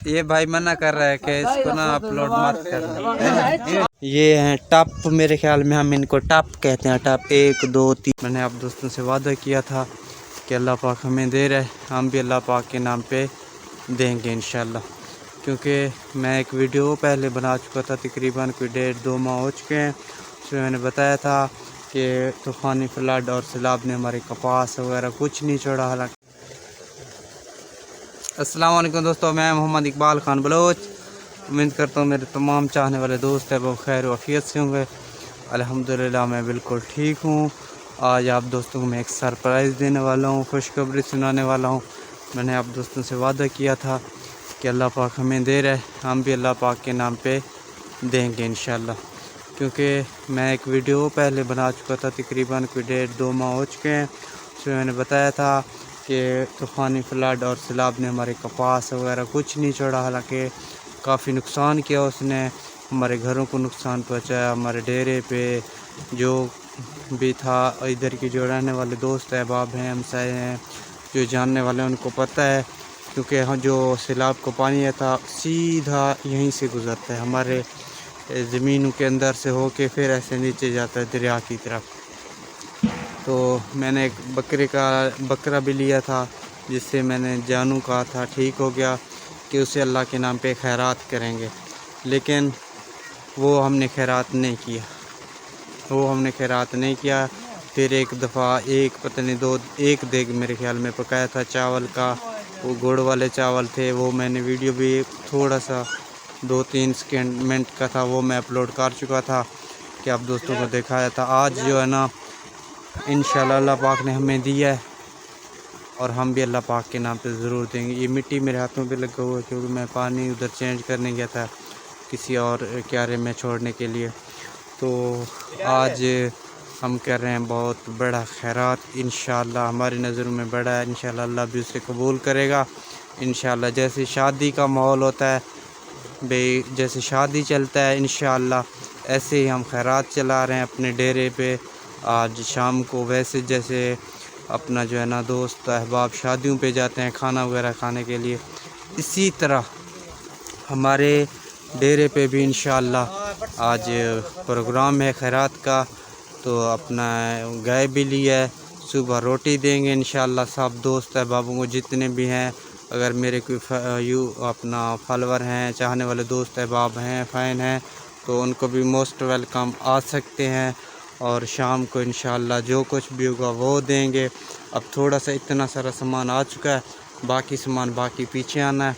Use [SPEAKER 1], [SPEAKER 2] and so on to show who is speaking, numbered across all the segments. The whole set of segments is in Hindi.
[SPEAKER 1] ये भाई मना कर रहा है कि इसको ना अपलोड मत करना। ये हैं टप, मेरे ख्याल में हम इनको टप कहते हैं। टप 1 2 3। मैंने आप दोस्तों से वादा किया था कि अल्लाह पाक हमें दे रहा है, हम भी अल्लाह पाक के नाम पे देंगे इंशाल्लाह। क्योंकि मैं एक वीडियो पहले बना चुका था, तकरीबन कोई 1.5-2 माह हो चुके हैं। उसमें मैंने बताया था कि तूफ़ानी फ्लड और सैलाब ने हमारे कपास वगैरह कुछ नहीं छोड़ा। हालांकि अस्सलाम वालेकुम दोस्तों, मैं मोहम्मद इकबाल ख़ान बलोच। उम्मीद करता हूँ मेरे तमाम चाहने वाले दोस्त हैं वो खैर वफ़ियत से होंगे। अल्हम्दुलिल्लाह मैं बिल्कुल ठीक हूँ। आज आप दोस्तों को मैं एक सरप्राइज़ देने वाला हूँ, खुशखबरी सुनाने वाला हूँ। मैंने आप दोस्तों से वादा किया था कि अल्लाह पाक हमें दे रहा है, हम भी अल्लाह पाक के नाम पे देंगे इंशाल्लाह। क्योंकि मैं एक वीडियो पहले बना चुका था, तकरीबन कोई 1.5-2 माह हो चुके हैं। उसमें मैंने बताया था कि तूफ़ानी फ्लड और सैलाब ने हमारे कपास वगैरह कुछ नहीं छोड़ा। हालांकि काफ़ी नुकसान किया उसने, हमारे घरों को नुकसान पहुंचाया, हमारे डेरे पे जो भी था, इधर के जो रहने वाले दोस्त अहबाब हैं, हमसाए हैं, जो जानने वाले हैं उनको पता है। क्योंकि हम जो सैलाब को पानी है था सीधा यहीं से गुज़रता है, हमारे ज़मीन के अंदर से होके फिर ऐसे नीचे जाता है दरिया की तरफ। तो मैंने एक बकरा भी लिया था, जिससे मैंने जानू कहा था, ठीक हो गया कि उसे अल्लाह के नाम पे खैरात करेंगे। लेकिन वो हमने खैरात नहीं किया। फिर एक दफ़ा पता नहीं 1 देग मेरे ख्याल में पकाया था चावल का, वो गुड़ वाले चावल थे। वो मैंने वीडियो भी थोड़ा सा 2-3 सेकंड का था, वो मैं अपलोड कर चुका था कि आप दोस्तों को दिखाया था। आज जो है ना इंशाल्लाह अल्लाह पाक ने हमें दिया है और हम भी अल्लाह पाक के नाम पे ज़रूर देंगे। ये मिट्टी मेरे हाथों पे लगा हुआ है क्योंकि मैं पानी उधर चेंज करने गया था किसी और क्यारे में छोड़ने के लिए। तो आज हम कर रहे हैं बहुत बड़ा खैरात, इंशाल्लाह हमारी नज़रों में बड़ा है, इंशाल्लाह अल्लाह भी उसे कबूल करेगा इंशाल्लाह। जैसे शादी का माहौल होता है भाई, जैसे शादी चलता है इंशाल्लाह ऐसे ही हम खैरात चला रहे हैं अपने डेरे पे आज शाम को। वैसे जैसे अपना जो है ना दोस्त अहबाब शादियों पे जाते हैं खाना वगैरह खाने के लिए, इसी तरह हमारे डेरे पे भी इंशाल्लाह आज प्रोग्राम है खैरात का। तो अपना गाय भी लिया है, सुबह रोटी देंगे इंशाल्लाह सब दोस्त अहबाबों को जितने भी हैं। अगर मेरे कोई अपना फॉलोवर हैं, चाहने वाले दोस्त अहबाब हैं, फ़ैन हैं, तो उनको भी मोस्ट वेलकम, आ सकते हैं। और शाम को इंशाल्लाह जो कुछ भी होगा वो देंगे। अब थोड़ा सा इतना सारा सामान आ चुका है, बाकी सामान बाकी पीछे आना है।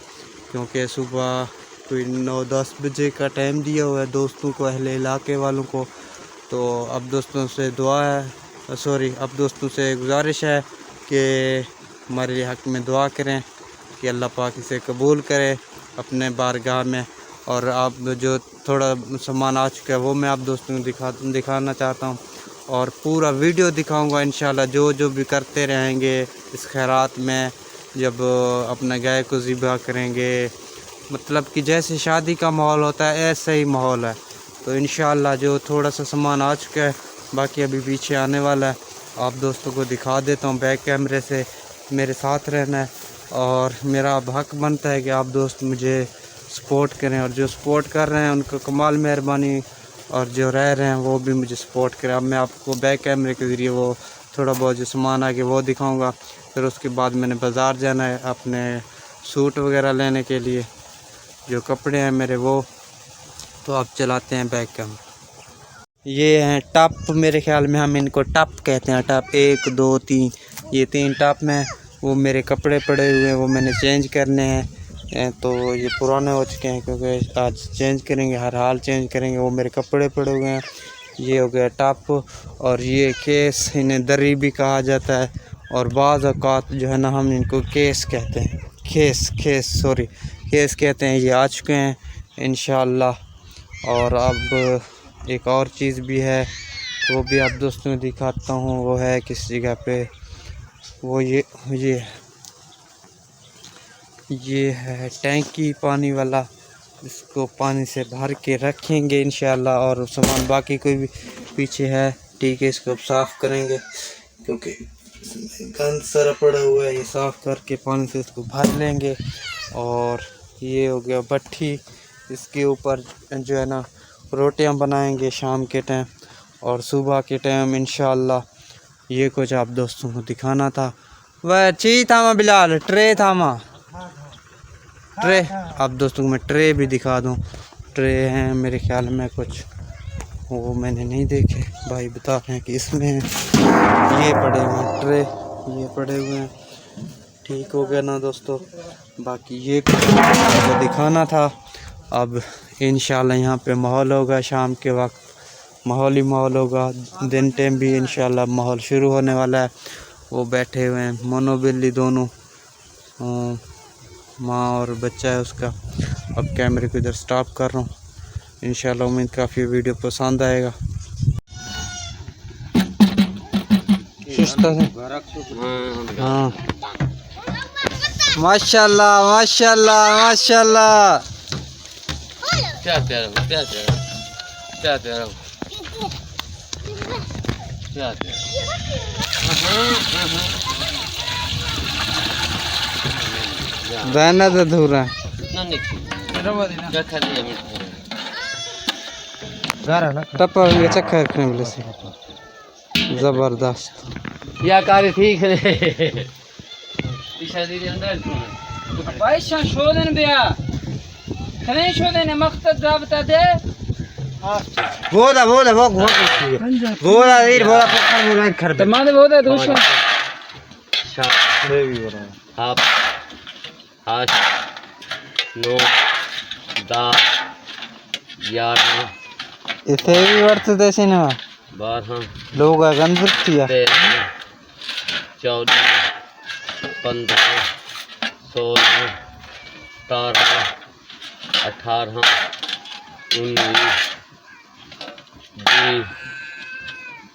[SPEAKER 1] क्योंकि सुबह कोई 9-10 बजे का टाइम दिया हुआ है दोस्तों को, अहले इलाके वालों को। तो अब दोस्तों से अब दोस्तों से गुजारिश है कि हमारे हक़ में दुआ करें कि अल्लाह पाक इसे कबूल करे अपने बारगाह में। और आप जो थोड़ा सामान आ चुका है वो मैं आप दोस्तों को दिखाना चाहता हूँ और पूरा वीडियो दिखाऊंगा इंशाल्लाह। जो भी करते रहेंगे इस खैरात में, जब अपना गाय को ज़िबा करेंगे, मतलब कि जैसे शादी का माहौल होता है ऐसा ही माहौल है। तो इंशाल्लाह जो थोड़ा सा सामान आ चुका है, बाकी अभी पीछे आने वाला है, आप दोस्तों को दिखा देता हूँ। बैक कैमरे से मेरे साथ रहना है और मेरा अब हक़ बनता है कि आप दोस्त मुझे सपोर्ट करें, और जो सपोर्ट कर रहे हैं उनको कमाल मेहरबानी, और जो रह रहे हैं वो भी मुझे सपोर्ट करें। अब मैं आपको बैक कैमरे के ज़रिए वो थोड़ा बहुत जो सामान आगे वो दिखाऊंगा। फिर उसके बाद मैंने बाज़ार जाना है अपने सूट वगैरह लेने के लिए, जो कपड़े हैं मेरे वो। तो आप चलाते हैं बैक कैमरा। ये हैं टप, मेरे ख्याल में हम इनको टप कहते हैं। टप 1 2 3, ये 3 टप में वो मेरे कपड़े पड़े हुए हैं, वो मैंने चेंज करने हैं। तो ये पुराने हो चुके हैं क्योंकि आज चेंज करेंगे, हर हाल चेंज करेंगे। वो मेरे कपड़े पड़े हुए हैं। ये हो गया टप, और ये केस, इन्हें दरी भी कहा जाता है, और बाज़ औक़ात जो है ना हम इनको केस कहते हैं, केस कहते हैं। ये आ चुके हैं इंशाल्लाह। और अब एक और चीज़ भी है, वो भी आप दोस्तों को दिखाता हूँ। वो है किस जगह पे, वो ये है टैंकी पानी वाला, इसको पानी से भर के रखेंगे इंशाल्लाह। और सामान बाकी कोई भी पीछे है, ठीक है, इसको अब साफ़ करेंगे क्योंकि गंद सारा पड़ा हुआ है। ये साफ़ करके पानी से इसको भर लेंगे और ये हो गया भट्ठी, इसके ऊपर जो है ना रोटियां बनाएंगे शाम के टाइम और सुबह के टाइम इंशाल्लाह। ये कुछ आप दोस्तों को दिखाना था। वह ची था मैं बिलाल ट्रे था माँ ट्रे, आप दोस्तों को मैं ट्रे भी दिखा दूँ। ट्रे हैं मेरे ख्याल में कुछ, वो मैंने नहीं देखे, भाई बता रहे हैं कि इसमें ये पड़े हुए हैं ट्रे, ये पड़े हुए हैं। ठीक हो गया ना दोस्तों, बाकी ये कुछ आपको दिखाना था। अब इंशाल्लाह यहाँ पे माहौल होगा शाम के वक्त, माहौल ही माहौल होगा। दिन टाइम भी इंशाल्लाह माहौल शुरू होने वाला है। वो बैठे हुए हैं मोनो बिल्ली दोनों, माँ और बच्चा है उसका। अब कैमरे को इधर स्टॉप कर रहा हूँ। इंशाल्लाह उम्मीद काफ़ी वीडियो पसंद आएगा। हाँ माशाल्लाह माशाल्लाह माशाल्लाह।
[SPEAKER 2] क्या प्यारा क्या प्यारा क्या प्यारा क्या प्यारा।
[SPEAKER 1] दाना तो धूरा टप्पा ये चक्कर रखने वाले से जबरदस्त।
[SPEAKER 2] या कार्य ठीक है अंदर
[SPEAKER 3] पैसा शोधन बिया खने शोधन मकसद राबता दे
[SPEAKER 1] बोला वीर बोला पकड़ बोला घर पे
[SPEAKER 3] तमाम बोला दूसरा
[SPEAKER 2] आप 8 9 10 11
[SPEAKER 1] इथे भी वर्तते सिनेमा
[SPEAKER 2] 12
[SPEAKER 1] लोग गंदरतिया
[SPEAKER 2] 14 15 16 17 18 19 20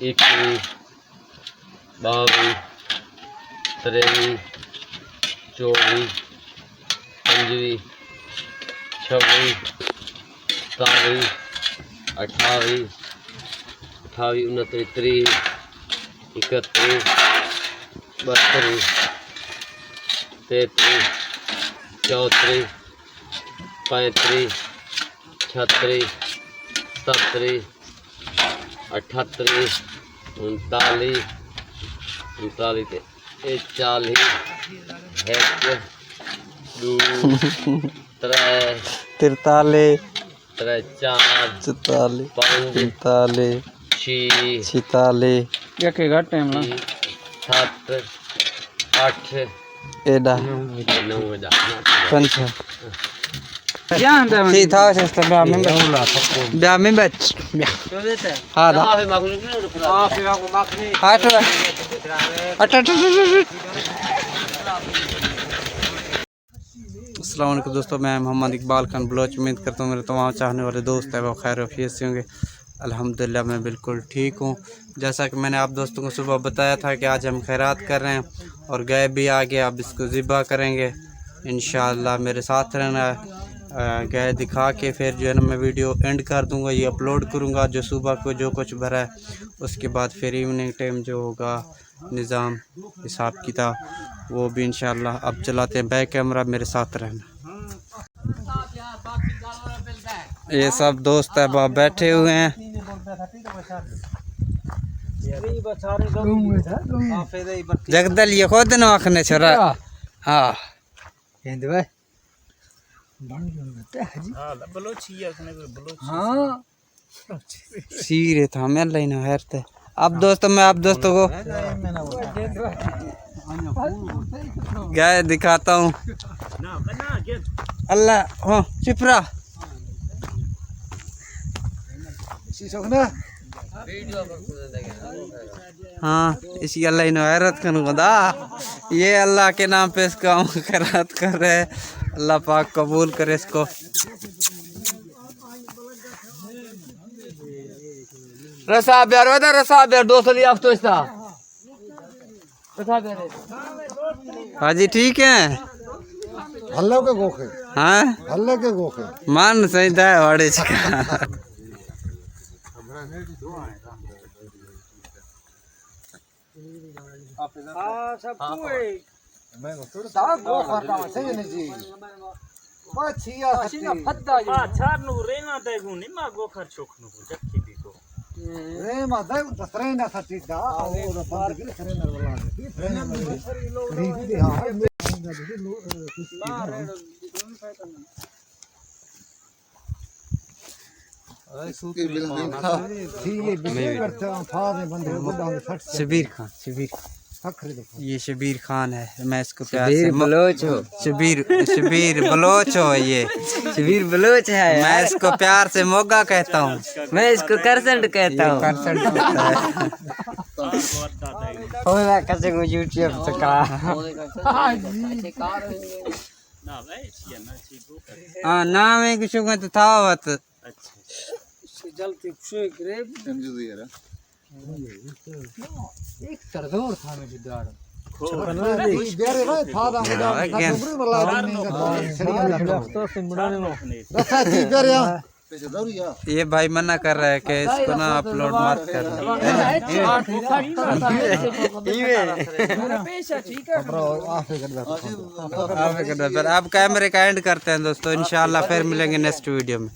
[SPEAKER 2] 21 22 23 24 25 26 27 28 29 30 31 32 33 34 35 36 37 38 39 39 40 1 2 3
[SPEAKER 1] 43
[SPEAKER 2] 4
[SPEAKER 1] 44
[SPEAKER 2] 5
[SPEAKER 1] 45
[SPEAKER 2] 6
[SPEAKER 1] 46
[SPEAKER 3] यके घट टाइम ला
[SPEAKER 2] 7 8
[SPEAKER 1] एडा
[SPEAKER 2] 9
[SPEAKER 1] पंच
[SPEAKER 3] क्या अंदर
[SPEAKER 1] सी था सिस्टम ब्याह में बच हाँ दा अस्सलाम वालेकुम दोस्तों, मैं मोहम्मद इकबाल खान बलोच। उम्मीद करता हूँ मेरे तमाम चाहने वाले दोस्त हैं वो खैर वफियत से होंगे। अल्हम्दुलिल्लाह मैं बिल्कुल ठीक हूँ। जैसा कि मैंने आप दोस्तों को सुबह बताया था कि आज हम खैरात कर रहे हैं और गाय भी आ गया, अब इसको ज़िबा करेंगे इंशाअल्लाह। मेरे साथ रहना है। गाय दिखा के फिर जो है ना मैं वीडियो एंड कर दूँगा, ये अपलोड करूँगा जो सुबह को जो कुछ भरा है। उसके बाद फिर इवनिंग टाइम जो होगा निज़ाम हिसाब किताब वो भी इंशाअल्लाह। अब चलाते हैं बैक कैमरा, मेरे साथ रहना। ये सब दोस्त है बाप बैठे हुए हैं। जगदल ये खुद न आखने छोरा हाँ
[SPEAKER 3] हाँ
[SPEAKER 1] सीरे था मैं लेना है। अब दोस्तों मैं आप दोस्तों को गाय दिखाता हूँ। अल्लाह हो चिपरा हाँ इसी अल्लाह इन हैरत करूँगा। ये अल्लाह के नाम पे इसका खैरात कर रहे हैं। अल्लाह पाक कबूल करे इसको।
[SPEAKER 2] रसा प्यार बता रसा प्यार 200 लिया तो इसका
[SPEAKER 1] हाजी ठीक है
[SPEAKER 4] हल्ले के गोखे
[SPEAKER 1] हाँ
[SPEAKER 4] हल्ले के गोखे
[SPEAKER 1] मान सही था वाड़े चिका
[SPEAKER 4] Pachiya
[SPEAKER 3] Sina fadda ji.
[SPEAKER 5] Charnu rena degu ni ma go khar choknu jakki bi go.
[SPEAKER 4] Rema da trena satida ora band gire trena wala trena खरीदी हां
[SPEAKER 1] शबीर खान ये शबीर खान है मैं इसको प्यार से
[SPEAKER 2] बलोच हो
[SPEAKER 1] शबीर शबीर बलोच हो ये
[SPEAKER 2] शबीर बलोच है
[SPEAKER 1] मैं इसको प्यार से मोगा कहता हूँ
[SPEAKER 2] मैं इसको करसंड कहता हूँ
[SPEAKER 1] कंसर्ट होता है
[SPEAKER 2] होगा कैसे को यूट्यूब से का
[SPEAKER 5] Na vai sia na chi go kar.
[SPEAKER 1] हाँ नाम है कुछ में तो था बात
[SPEAKER 5] Acha.
[SPEAKER 3] जलती खुशी करे एक सरदौर था में बिदार
[SPEAKER 4] बेरे भाई फादा मुदा खबरी वाला रखा थी बेरे
[SPEAKER 1] ये भाई मना कर रहा है कि इसको ना अपलोड मत कर
[SPEAKER 3] पैसा ठीक है
[SPEAKER 1] आप कैमरे का एंड करते हैं दोस्तों इंशाल्लाह फिर मिलेंगे नेक्स्ट वीडियो में